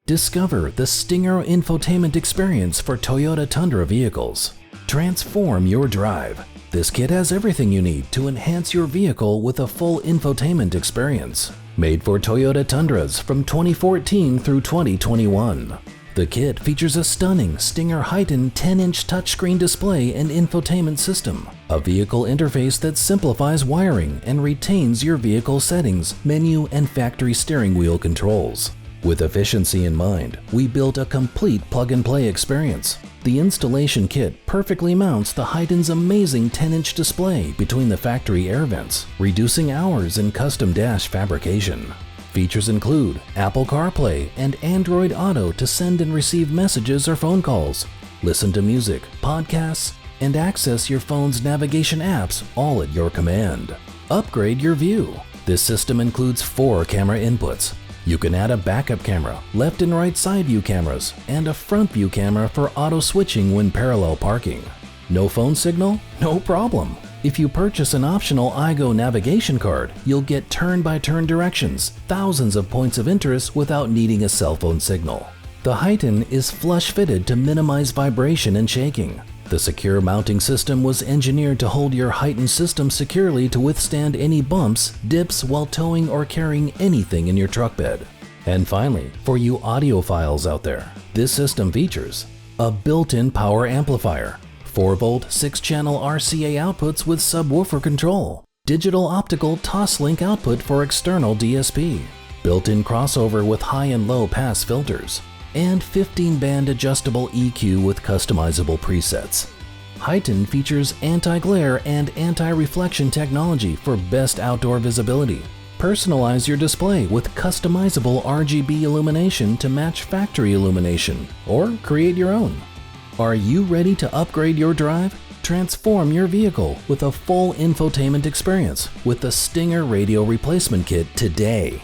Discover the Stinger infotainment experience for Toyota Tundra vehicles. Transform your drive. This kit has everything you need to enhance your vehicle with a full infotainment experience. Made for Toyota Tundras from 2014 through 2021. The kit features a stunning Stinger Heightened 10-inch touchscreen display and infotainment system, a vehicle interface that simplifies wiring and retains your vehicle settings, menu, and factory steering wheel controls. With efficiency in mind, we built a complete plug-and-play experience. The installation kit perfectly mounts the Heightened's amazing 10-inch display between the factory air vents, reducing hours in custom dash fabrication. Features include Apple CarPlay and Android Auto to send and receive messages or phone calls, listen to music, podcasts, and access your phone's navigation apps all at your command. Upgrade your view. This system includes 4 camera inputs. You can add a backup camera, left and right side view cameras, and a front view camera for auto switching when parallel parking. No phone signal? No problem. If you purchase an optional iGo navigation card, you'll get turn-by-turn directions, thousands of points of interest without needing a cell phone signal. The Heightened is flush-fitted to minimize vibration and shaking. The secure mounting system was engineered to hold your Heightened system securely to withstand any bumps, dips while towing or carrying anything in your truck bed. And finally, for you audiophiles out there, this system features a built-in power amplifier, 4-volt 6-channel RCA outputs with subwoofer control, digital optical Toslink output for external DSP, built-in crossover with high and low pass filters, and 15-band adjustable EQ with customizable presets. Heightened features anti-glare and anti-reflection technology for best outdoor visibility. Personalize your display with customizable RGB illumination to match factory illumination, or create your own. Are you ready to upgrade your drive? Transform your vehicle with a full infotainment experience with the Stinger Radio Replacement Kit today.